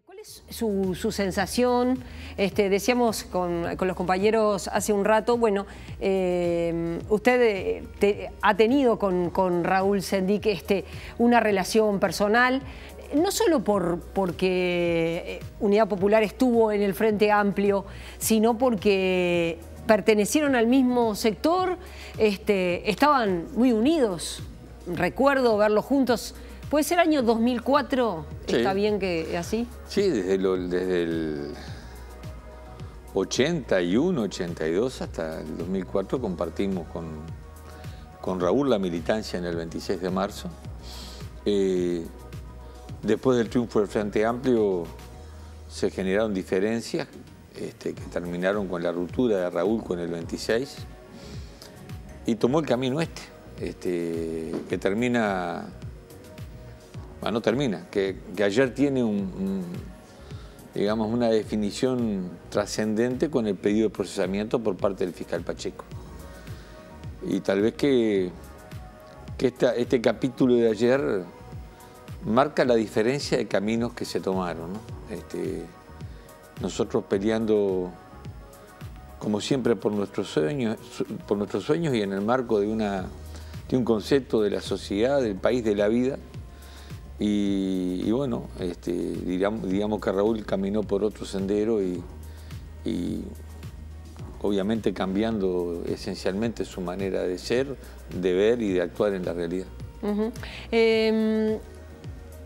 ¿Cuál es su sensación? Decíamos con los compañeros hace un rato, bueno, usted ha tenido con Raúl Sendic una relación personal, no solo porque Unidad Popular estuvo en el Frente Amplio, sino porque pertenecieron al mismo sector, estaban muy unidos. Recuerdo verlos juntos. ¿Puede ser año 2004? Sí. ¿Está bien que así? Sí, desde el 81, 82 hasta el 2004 compartimos con Raúl la militancia en el 26 de marzo. Después del triunfo del Frente Amplio se generaron diferencias que terminaron con la ruptura de Raúl con el 26 y tomó el camino que termina... no termina, que ayer tiene digamos, una definición trascendente con el pedido de procesamiento por parte del fiscal Pacheco. Y tal vez que este capítulo de ayer marca la diferencia de caminos que se tomaron, ¿no? Nosotros peleando, como siempre, por nuestros sueños y en el marco de un concepto de la sociedad, del país, de la vida. Y bueno, digamos que Raúl caminó por otro sendero y obviamente cambiando esencialmente su manera de ser, de ver y de actuar en la realidad.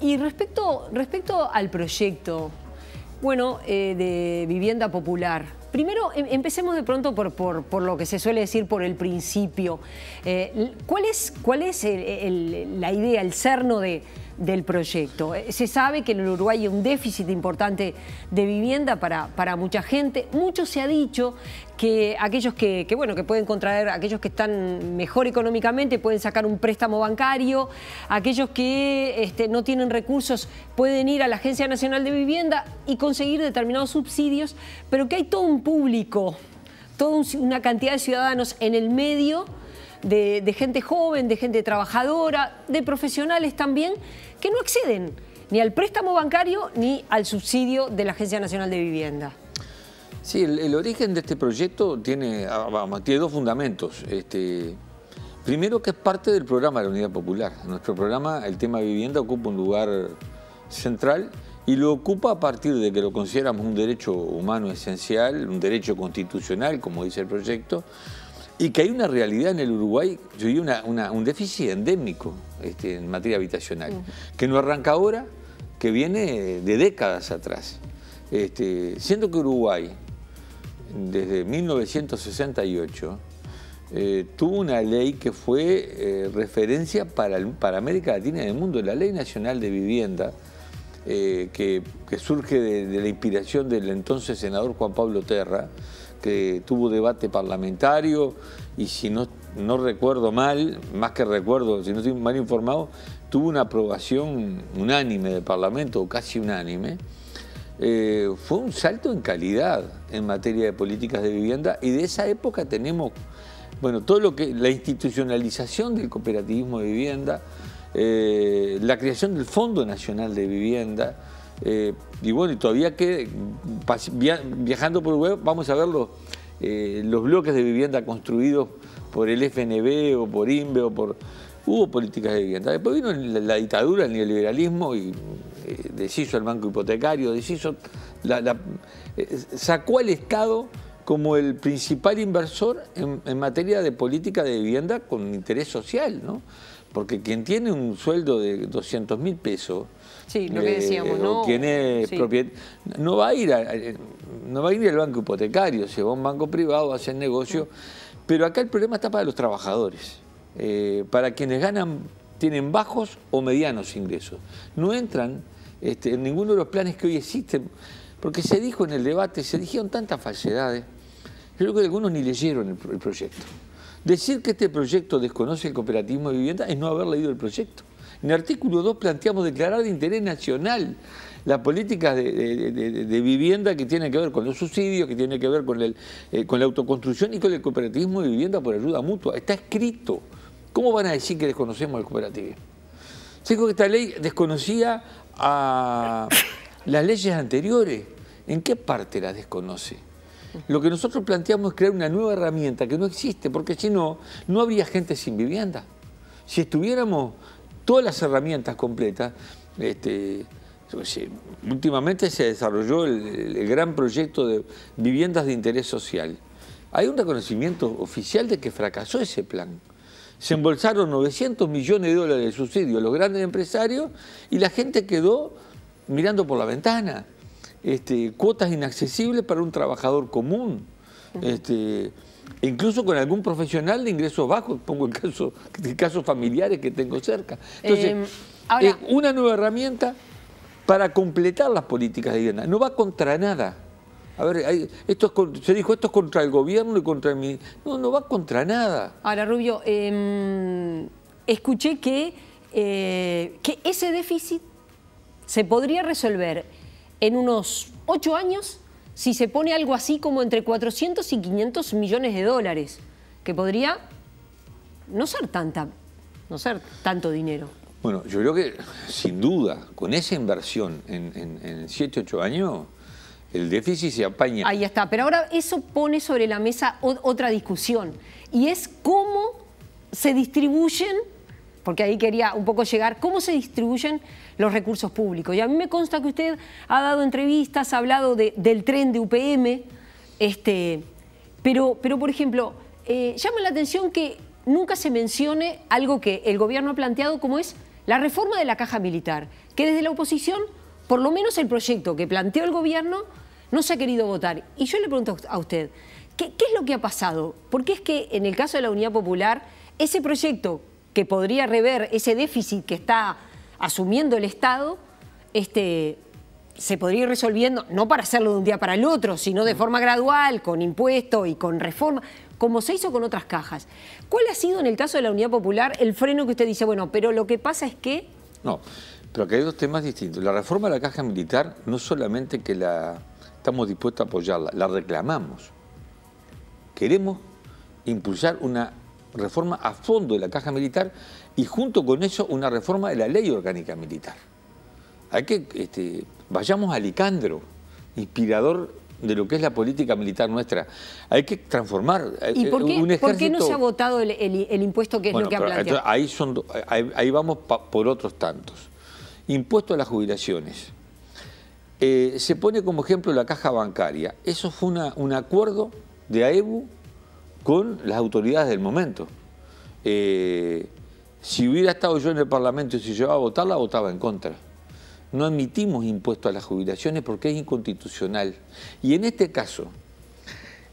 Y respecto al proyecto, bueno, de vivienda popular, primero empecemos de pronto por lo que se suele decir por el principio. ¿Cuál es la idea, el cerno del proyecto? Se sabe que en el Uruguay hay un déficit importante de vivienda para mucha gente. Mucho se ha dicho que aquellos que pueden contraer, aquellos que están mejor económicamente pueden sacar un préstamo bancario, aquellos que no tienen recursos pueden ir a la Agencia Nacional de Vivienda y conseguir determinados subsidios, pero que hay todo un público, toda una cantidad de ciudadanos en el medio, de gente joven, de gente trabajadora, de profesionales también, que no acceden ni al préstamo bancario ni al subsidio de la Agencia Nacional de Vivienda. Sí, el origen de este proyecto tiene dos fundamentos. Primero, que es parte del programa de la Unidad Popular. En nuestro programa el tema de vivienda ocupa un lugar central y lo ocupa a partir de que lo consideramos un derecho humano esencial, un derecho constitucional, como dice el proyecto, y que hay una realidad en el Uruguay, yo diría un déficit endémico en materia habitacional, que no arranca ahora, que viene de décadas atrás. Siendo que Uruguay, desde 1968, tuvo una ley que fue referencia para América Latina y el mundo, la Ley Nacional de Vivienda, que surge de la inspiración del entonces senador Juan Pablo Terra, que tuvo debate parlamentario y si no recuerdo mal, más que recuerdo, si no estoy mal informado, tuvo una aprobación unánime del Parlamento, o casi unánime. Fue un salto en calidad en materia de políticas de vivienda y de esa época tenemos, bueno, todo lo que la institucionalización del cooperativismo de vivienda, la creación del Fondo Nacional de Vivienda, y bueno, y todavía que viajando por Uruguay vamos a ver los bloques de vivienda construidos por el FNB o por INVE hubo políticas de vivienda. Después vino la dictadura, el neoliberalismo y deshizo el banco hipotecario, sacó al Estado como el principal inversor en materia de política de vivienda con interés social, ¿no? Porque quien tiene un sueldo de 200.000 pesos, sí, lo que decíamos, ¿no? Quien es propietario, no va a ir al banco hipotecario, se va a un banco privado a hacer negocio, pero acá el problema está para los trabajadores, para quienes tienen bajos o medianos ingresos. No entran en ninguno de los planes que hoy existen, porque se dijo en el debate, se dijeron tantas falsedades, yo creo que algunos ni leyeron el proyecto. Decir que este proyecto desconoce el cooperativismo de vivienda es no haber leído el proyecto. En el artículo 2 planteamos declarar de interés nacional las políticas de vivienda que tienen que ver con los subsidios, que tienen que ver con la autoconstrucción y con el cooperativismo de vivienda por ayuda mutua. Está escrito. ¿Cómo van a decir que desconocemos el cooperativismo? Se dijo que esta ley desconocía a Las leyes anteriores, ¿en qué parte las desconoce? Lo que nosotros planteamos es crear una nueva herramienta que no existe, porque si no, no habría gente sin vivienda. Si estuviéramos todas las herramientas completas, últimamente se desarrolló el gran proyecto de viviendas de interés social. Hay un reconocimiento oficial de que fracasó ese plan. Se embolsaron 900 millones de dólares de subsidio a los grandes empresarios y la gente quedó mirando por la ventana. Cuotas inaccesibles para un trabajador común. Incluso con algún profesional de ingresos bajos, pongo el casos familiares que tengo cerca. Entonces, ahora, una nueva herramienta para completar las políticas de vivienda. No va contra nada. A ver, se dijo esto es contra el gobierno y contra el ministerio. No, no va contra nada. Ahora, Rubio, escuché que ese déficit se podría resolver en unos 8 años si se pone algo así como entre 400 y 500 millones de dólares, que podría no ser tanto dinero. Bueno, yo creo que sin duda, con esa inversión en 7, 8 años, el déficit se apaña. Ahí está, pero ahora eso pone sobre la mesa otra discusión, y es cómo se distribuyen, porque ahí quería un poco llegar, cómo se distribuyen los recursos públicos. Y a mí me consta que usted ha dado entrevistas, ha hablado del tren de UPM, pero por ejemplo, llama la atención que nunca se mencione algo que el gobierno ha planteado como es la reforma de la caja militar, que desde la oposición, por lo menos el proyecto que planteó el gobierno, no se ha querido votar. Y yo le pregunto a usted, ¿qué es lo que ha pasado? Porque es que en el caso de la Unidad Popular, ese proyecto que podría rever ese déficit que está asumiendo el Estado, se podría ir resolviendo, no para hacerlo de un día para el otro, sino de forma gradual, con impuestos y con reforma, como se hizo con otras cajas. ¿Cuál ha sido en el caso de la Unidad Popular el freno que usted dice, bueno, pero lo que pasa es que... No, pero que hay dos temas distintos. La reforma de la caja militar no solamente que estamos dispuestos a apoyarla, la reclamamos. Queremos impulsar una reforma a fondo de la caja militar y junto con eso una reforma de la ley orgánica militar. Hay que, vayamos a Licandro, inspirador de lo que es la política militar nuestra. Hay que transformar ¿Y por qué, un ejército... ¿por qué no se ha votado el impuesto que es lo que ha planteado? Ahí vamos por otros tantos. Impuesto a las jubilaciones. Se pone como ejemplo la caja bancaria. Eso fue un acuerdo de AEBU con las autoridades del momento. Si hubiera estado yo en el Parlamento y si yo iba a votarla, votaba en contra. No admitimos impuesto a las jubilaciones porque es inconstitucional. Y en este caso,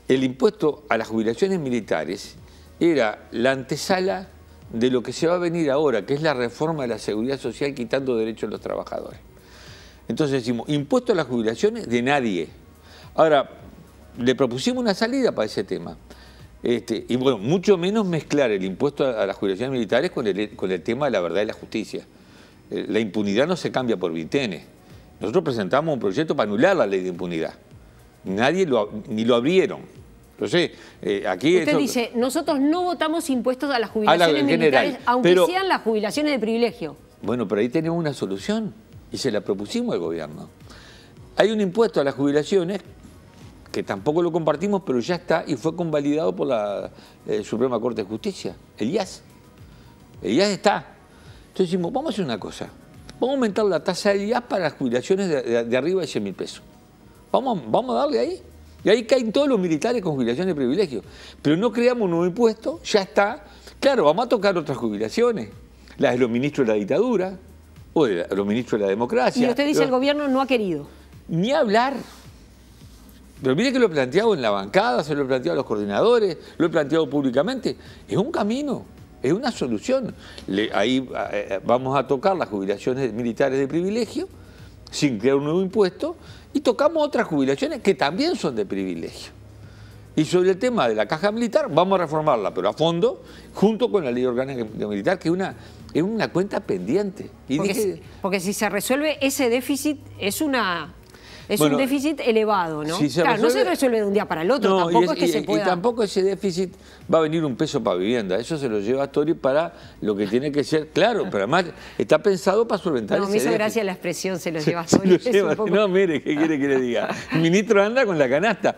el impuesto a las jubilaciones militares era la antesala de lo que se va a venir ahora, que es la reforma de la seguridad social quitando derechos a los trabajadores. Entonces decimos, impuesto a las jubilaciones de nadie. Ahora, le propusimos una salida para ese tema. Y bueno, mucho menos mezclar el impuesto a las jubilaciones militares con el tema de la verdad y la justicia. La impunidad no se cambia por vitenes. Nosotros presentamos un proyecto para anular la ley de impunidad. Nadie ni lo abrieron. Entonces, aquí... Usted dice, nosotros no votamos impuestos a las jubilaciones militares, general, aunque sean las jubilaciones de privilegio. Bueno, pero ahí tenemos una solución y se la propusimos al gobierno. Hay un impuesto a las jubilaciones que tampoco lo compartimos, pero ya está y fue convalidado por la Suprema Corte de Justicia, el IAS. El IAS está. Entonces decimos, vamos a hacer una cosa, vamos a aumentar la tasa del IAS para las jubilaciones de arriba de 100.000 pesos. Vamos a darle ahí. Y ahí caen todos los militares con jubilaciones de privilegio. Pero no creamos un nuevo impuesto, ya está. Claro, vamos a tocar otras jubilaciones, las de los ministros de la dictadura o de los ministros de la democracia. Y usted dice el gobierno no ha querido. Ni hablar. Pero mire que lo he planteado en la bancada, se lo he planteado a los coordinadores, lo he planteado públicamente. Es un camino, es una solución. Ahí vamos a tocar las jubilaciones militares de privilegio sin crear un nuevo impuesto y tocamos otras jubilaciones que también son de privilegio. Y sobre el tema de la caja militar vamos a reformarla, pero a fondo, junto con la ley orgánica militar, que es una cuenta pendiente. Y porque si se resuelve ese déficit es una Es un déficit elevado, ¿no? Si claro, no se resuelve de un día para el otro, tampoco es que se pueda... Y tampoco ese déficit va a venir un peso para vivienda, eso se lo lleva Astori para lo que tiene que ser, claro, pero además está pensado para solventar ese déficit. No, me hizo gracia la expresión, se lo lleva Astori. No, mire, ¿qué quiere que le diga? El ministro anda con la canasta.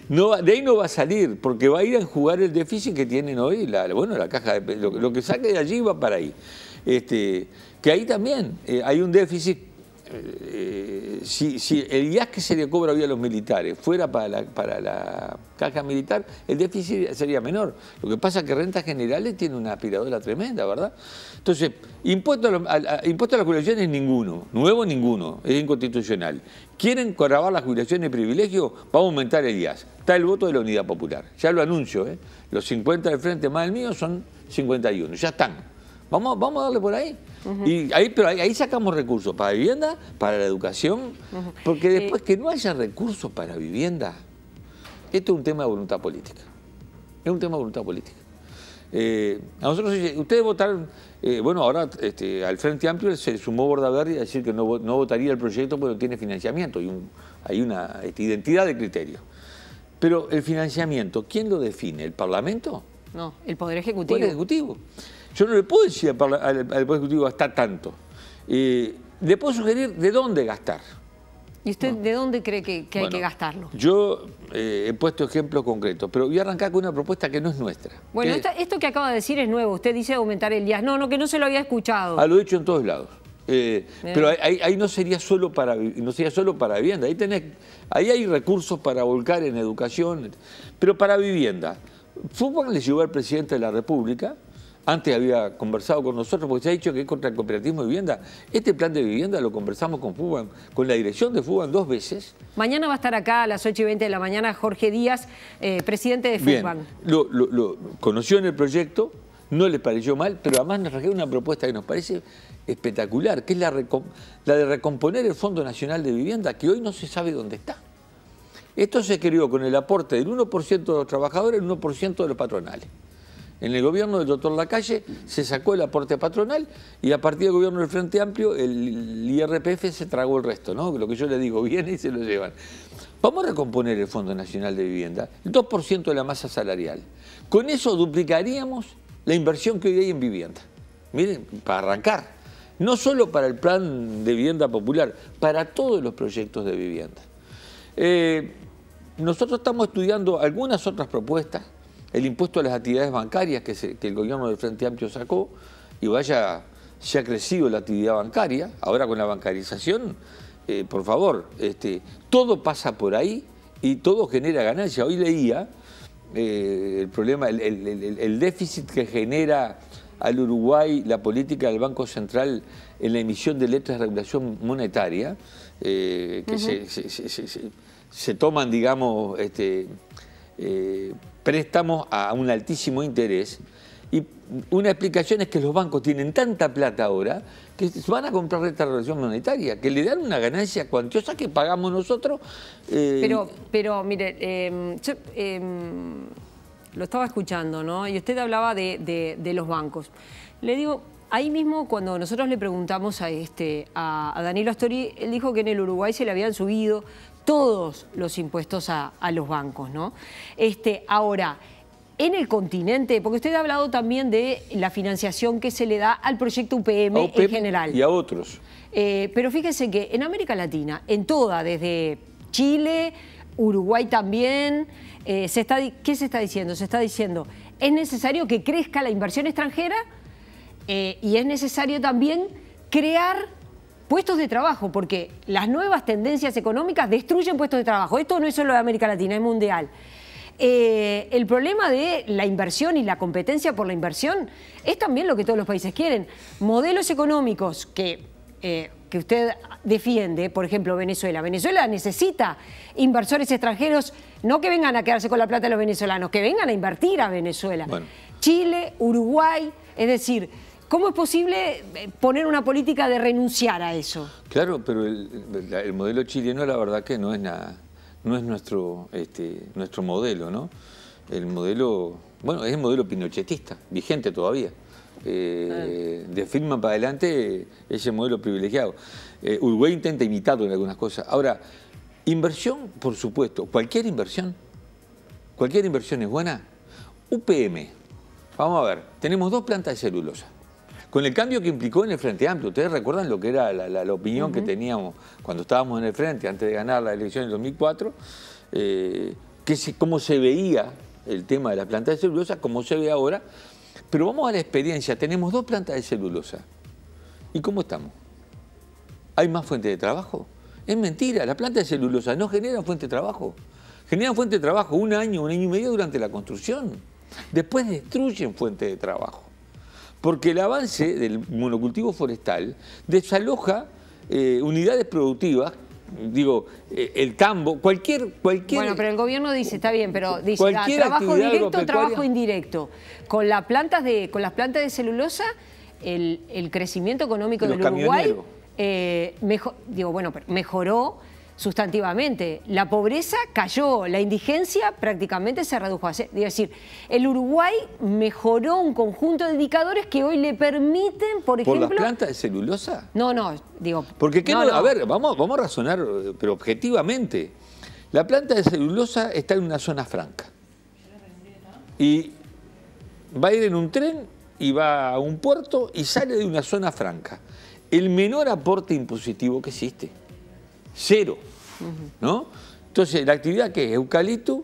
No, de ahí no va a salir, porque va a ir a enjugar el déficit que tienen hoy, la caja de... Lo que saque de allí va para ahí. Que ahí también hay un déficit. Si el IAS que se le cobra hoy a los militares fuera para la caja militar, el déficit sería menor. Lo que pasa es que Rentas Generales tiene una aspiradora tremenda, ¿verdad? Entonces, impuesto a las jubilaciones ninguno, nuevo ninguno, es inconstitucional. ¿Quieren grabar las jubilaciones de privilegio? Vamos a aumentar el IAS. Está el voto de la Unidad Popular. Ya lo anuncio, los 50 del frente más el mío son 51, ya están. Vamos a darle por ahí. Pero ahí sacamos recursos para vivienda, para la educación, porque después que no haya recursos para vivienda, esto es un tema de voluntad política. Es un tema de voluntad política. A nosotros, ustedes votaron, ahora al Frente Amplio se sumó Bordaberry a decir que no votaría el proyecto porque no tiene financiamiento, hay una identidad de criterio. Pero el financiamiento, ¿quién lo define? ¿El Parlamento? No, el Poder Ejecutivo. El Poder Ejecutivo. Yo no le puedo decir al Poder Ejecutivo gastar tanto. Le puedo sugerir de dónde gastar. ¿Y usted de dónde cree que hay que gastarlo? Yo he puesto ejemplos concretos, pero voy a arrancar con una propuesta que no es nuestra. Bueno, esto que acaba de decir es nuevo. Usted dice aumentar el IAS. No, que no se lo había escuchado. Lo he hecho en todos lados. Pero ahí no sería solo para vivienda. Ahí hay recursos para volcar en educación, pero para vivienda. Fútbol le llegó al presidente de la República. Antes había conversado con nosotros porque se ha dicho que es contra el cooperativismo de vivienda. Este plan de vivienda lo conversamos con la dirección de FUBAN 2 veces. Mañana va a estar acá a las 8:20 de la mañana Jorge Díaz, presidente de FUBAN. Lo conoció en el proyecto, no le pareció mal, pero además nos trajeron una propuesta que nos parece espectacular, que es la de recomponer el Fondo Nacional de Vivienda, que hoy no se sabe dónde está. Esto se creó con el aporte del 1% de los trabajadores y el 1% de los patronales. En el gobierno del doctor Lacalle se sacó el aporte patronal y a partir del gobierno del Frente Amplio el IRPF se tragó el resto, ¿no? Lo que yo le digo, viene y se lo llevan. Vamos a recomponer el Fondo Nacional de Vivienda, el 2% de la masa salarial. Con eso duplicaríamos la inversión que hoy hay en vivienda. Miren, para arrancar, no solo para el plan de vivienda popular, para todos los proyectos de vivienda. Nosotros estamos estudiando algunas otras propuestas. El impuesto a las actividades bancarias que el gobierno del Frente Amplio sacó, y se ha crecido la actividad bancaria, ahora con la bancarización, por favor, todo pasa por ahí y todo genera ganancia. Hoy leía el problema, el déficit que genera al Uruguay la política del Banco Central en la emisión de letras de regulación monetaria, que se toman, digamos, préstamos a un altísimo interés, y una explicación es que los bancos tienen tanta plata ahora que van a comprar esta regulación monetaria, que le dan una ganancia cuantiosa que pagamos nosotros. Pero mire, yo lo estaba escuchando, ¿no? Y usted hablaba de los bancos. Le digo, ahí mismo cuando nosotros le preguntamos a Danilo Astori, él dijo que en el Uruguay se le habían subido todos los impuestos a los bancos, ¿no? Ahora, en el continente, porque usted ha hablado también de la financiación que se le da al proyecto UPM en general. Y a otros. Pero fíjense que en América Latina, en toda, desde Chile, Uruguay también, ¿qué se está diciendo? Se está diciendo, es necesario que crezca la inversión extranjera y es necesario también crear puestos de trabajo, porque las nuevas tendencias económicas destruyen puestos de trabajo. Esto no es solo de América Latina, es mundial. El problema de la inversión y la competencia por la inversión es también lo que todos los países quieren. Modelos económicos que usted defiende, por ejemplo, Venezuela. Venezuela necesita inversores extranjeros, no que vengan a quedarse con la plata de los venezolanos, que vengan a invertir a Venezuela. Bueno. Chile, Uruguay, es decir, ¿cómo es posible poner una política de renunciar a eso? Claro, pero el modelo chileno la verdad que no es nuestro modelo, ¿no? El modelo, bueno, es el modelo pinochetista, vigente todavía. de firma para adelante ese modelo privilegiado. Uruguay intenta imitarlo en algunas cosas. Ahora, inversión, por supuesto, cualquier inversión es buena. UPM, vamos a ver, tenemos 2 plantas de celulosa. Con el cambio que implicó en el Frente Amplio, ¿ustedes recuerdan lo que era la opinión que teníamos cuando estábamos en el Frente, antes de ganar la elección en 2004? Cómo se veía el tema de la planta de celulosa, cómo se ve ahora. Pero vamos a la experiencia, tenemos 2 plantas de celulosa. ¿Y cómo estamos? ¿Hay más fuentes de trabajo? Es mentira, la planta de celulosa no genera fuente de trabajo. Generan fuente de trabajo un año y medio durante la construcción. Después destruyen fuente de trabajo. Porque el avance del monocultivo forestal desaloja unidades productivas, digo, el tambo, cualquier... Bueno, pero el gobierno dice, está bien, pero dice, trabajo directo, trabajo indirecto. Con las plantas de celulosa, el crecimiento económico del Uruguay mejoró sustantivamente. La pobreza cayó, la indigencia prácticamente se redujo. Es decir, el Uruguay mejoró un conjunto de indicadores que hoy le permiten, por ejemplo... ¿Por las plantas de celulosa? No, digo... Porque, a ver, vamos a razonar, pero objetivamente. La planta de celulosa está en una zona franca. Y va a ir en un tren y va a un puerto y sale de una zona franca. El menor aporte impositivo que existe. 0, ¿no? Entonces, la actividad que es eucalipto,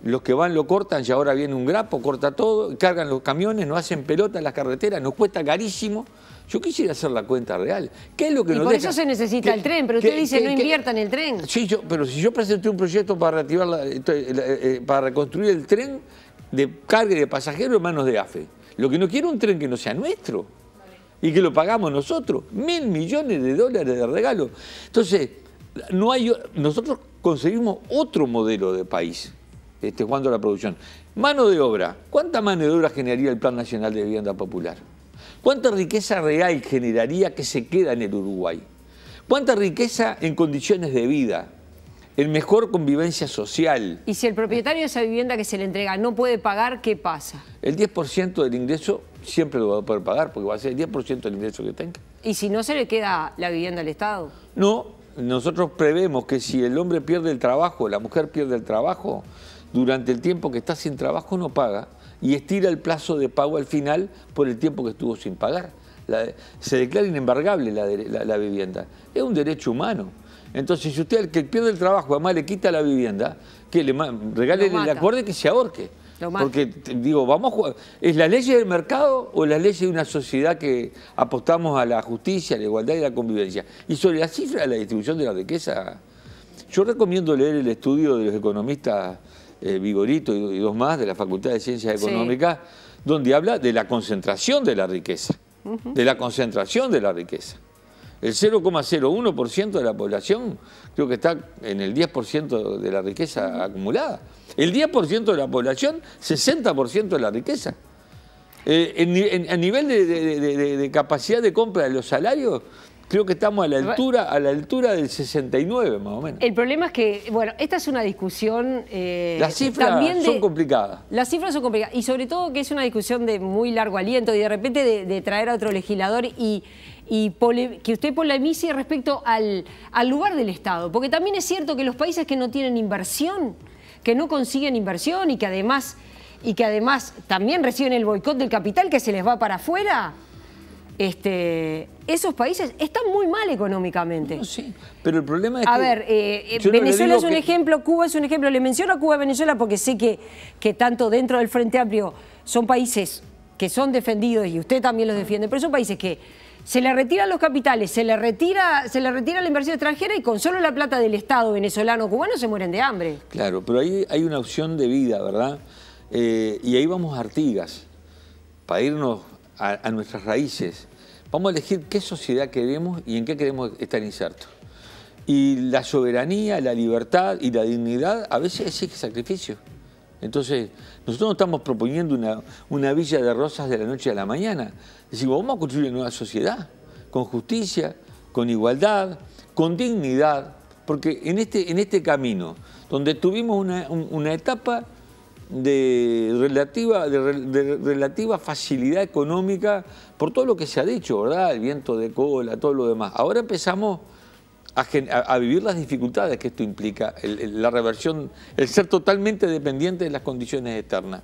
los que van lo cortan y ahora viene un grapo, corta todo, cargan los camiones, no hacen pelota en las carreteras, nos cuesta carísimo. Yo quisiera hacer la cuenta real. ¿Qué es lo que nos por deja? eso se necesita el tren, pero usted dice no invierta en el tren. Sí, pero si yo presenté un proyecto para reactivar para reconstruir el tren de carga y de pasajeros en manos de AFE. Lo que no quiero es un tren que no sea nuestro y que lo pagamos nosotros. $1.000 millones de regalo. Entonces, nosotros conseguimos otro modelo de país cuanto a la producción. Mano de obra. ¿Cuánta mano de obra generaría el Plan Nacional de Vivienda Popular? ¿Cuánta riqueza real generaría que se queda en el Uruguay? ¿Cuánta riqueza en condiciones de vida? En mejor convivencia social. Y si el propietario de esa vivienda que se le entrega no puede pagar, ¿qué pasa? El 10% del ingreso siempre lo va a poder pagar, porque va a ser el 10% del ingreso que tenga. ¿Y si no se le queda la vivienda al Estado? No, nosotros prevemos que si el hombre pierde el trabajo, la mujer pierde el trabajo, durante el tiempo que está sin trabajo no paga y estira el plazo de pago al final por el tiempo que estuvo sin pagar. Se declara inembargable la vivienda. Es un derecho humano. Entonces, si usted al que pierde el trabajo además le quita la vivienda, que regálele el acuerdo que se ahorque. Porque, digo, vamos a jugar. ¿Es la ley del mercado o la ley de una sociedad que apostamos a la justicia, a la igualdad y a la convivencia? Y sobre la cifra de la distribución de la riqueza, yo recomiendo leer el estudio de los economistas Vigorito y 2 más de la Facultad de Ciencias Económicas, donde habla de la concentración de la riqueza. De la concentración de la riqueza. El 0,01% de la población creo que está en el 10% de la riqueza acumulada. El 10% de la población, 60% de la riqueza. A nivel de capacidad de compra de los salarios, creo que estamos a la altura del 69 más o menos. El problema es que, bueno, esta es una discusión... las cifras son complicadas. Las cifras son complicadas y sobre todo que es una discusión de muy largo aliento y de repente de traer a otro legislador y que usted polemice respecto al lugar del Estado. Porque también es cierto que los países que no tienen inversión, que no consiguen inversión y que además también reciben el boicot del capital que se les va para afuera, esos países están muy mal económicamente. No, sí, pero el problema es que... A ver, Venezuela es un ejemplo, Cuba es un ejemplo. Le menciono a Cuba y Venezuela porque sé que tanto dentro del Frente Amplio son países que son defendidos y usted también los defiende, pero son países que se le retiran los capitales, se le retira la inversión extranjera y con solo la plata del Estado venezolano o cubano se mueren de hambre. Claro, pero ahí hay una opción de vida, ¿verdad? Y ahí vamos a Artigas, para irnos a nuestras raíces. Vamos a elegir qué sociedad queremos y en qué queremos estar insertos. Y la soberanía, la libertad y la dignidad a veces exige sacrificio. Entonces, nosotros no estamos proponiendo una villa de rosas de la noche a la mañana. Decimos, vamos a construir una nueva sociedad, con justicia, con igualdad, con dignidad, porque en este camino, donde tuvimos una etapa de relativa facilidad económica por todo lo que se ha dicho, ¿verdad? El viento de cola, todo lo demás. Ahora empezamos a vivir las dificultades que esto implica, la reversión, el ser totalmente dependiente de las condiciones externas.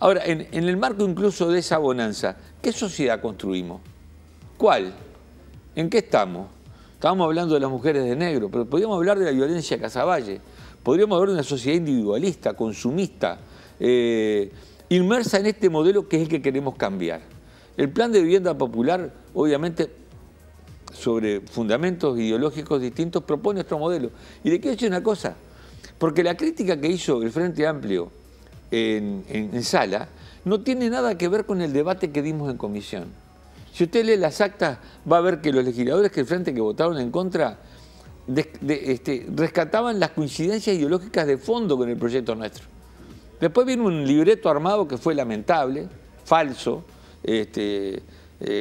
Ahora, en el marco incluso de esa bonanza, ¿qué sociedad construimos? ¿Cuál? ¿En qué estamos? Estábamos hablando de las mujeres de negro, pero podríamos hablar de la violencia Casaballe, podríamos hablar de una sociedad individualista, consumista, inmersa en este modelo que es el que queremos cambiar. El plan de vivienda popular, obviamente, sobre fundamentos ideológicos distintos, propone otro modelo. Y le quiero decir una cosa, porque la crítica que hizo el Frente Amplio en sala no tiene nada que ver con el debate que dimos en comisión. Si usted lee las actas, va a ver que los legisladores del Frente que votaron en contra rescataban las coincidencias ideológicas de fondo con el proyecto nuestro. Después vino un libreto armado que fue lamentable, falso,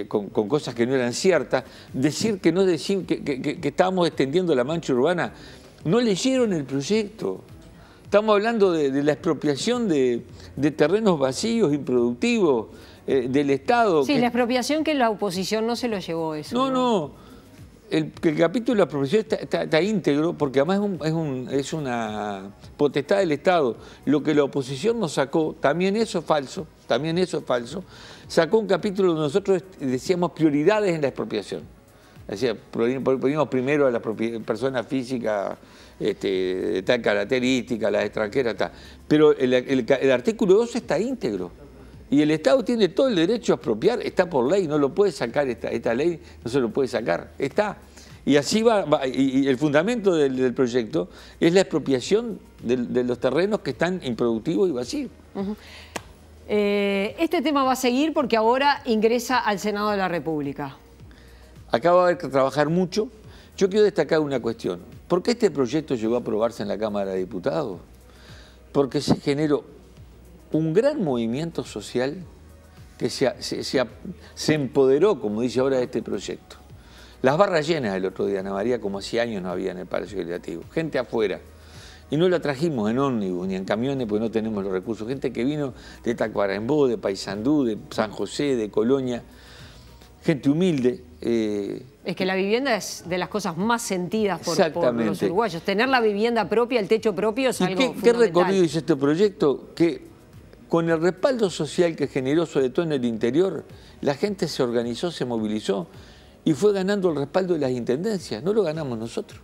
con cosas que no eran ciertas. Decir que estábamos extendiendo la mancha urbana, no leyeron el proyecto. Estamos hablando de la expropiación de terrenos vacíos, improductivos, del Estado. Sí, la expropiación que la oposición no se lo llevó eso. No. El capítulo de la expropiación está íntegro porque además es una potestad del Estado. Lo que la oposición nos sacó, también eso es falso, sacó un capítulo donde nosotros decíamos prioridades en la expropiación. Decía, poníamos primero a la persona física de tal característica, las extranjeras, tal. Pero el artículo 12 está íntegro. Y el Estado tiene todo el derecho a expropiar, está por ley, no lo puede sacar, esta ley no se lo puede sacar, está. Y así va y el fundamento del proyecto es la expropiación de los terrenos que están improductivos y vacíos. Este tema va a seguir porque ahora ingresa al Senado de la República. Acá va a haber que trabajar mucho. Yo quiero destacar una cuestión. ¿Por qué este proyecto llegó a aprobarse en la Cámara de Diputados? Porque se generó un gran movimiento social que se empoderó, como dice ahora, de este proyecto. Las barras llenas el otro día, Ana María, como hacía años no había en el Palacio Legislativo. Gente afuera. Y no la trajimos en ómnibus ni en camiones porque no tenemos los recursos. Gente que vino de Tacuarembó, de Paysandú, de San José, de Colonia. Gente humilde. Es que la vivienda es de las cosas más sentidas por los uruguayos. Tener la vivienda propia, el techo propio es algo fundamental. ¿Qué recorrido hizo este proyecto? Que con el respaldo social que generó, sobre todo en el interior, la gente se organizó, se movilizó y fue ganando el respaldo de las intendencias. No lo ganamos nosotros.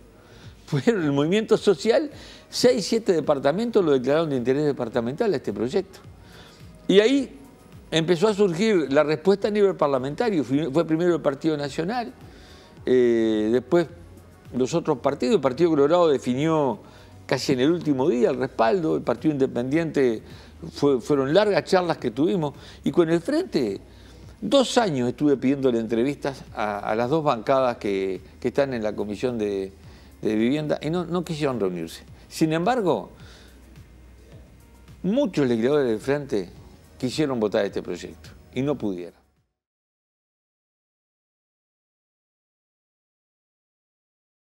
Fueron el movimiento social, 6, 7 departamentos lo declararon de interés departamental a este proyecto. Y ahí empezó a surgir la respuesta a nivel parlamentario. Fue primero el Partido Nacional, después los otros partidos. El Partido Colorado definió casi en el último día el respaldo, el Partido Independiente fueron largas charlas que tuvimos, y con el Frente 2 años estuve pidiéndole entrevistas a las 2 bancadas que están en la Comisión de Vivienda y no quisieron reunirse. Sin embargo, muchos legisladores del Frente quisieron votar este proyecto y no pudieron.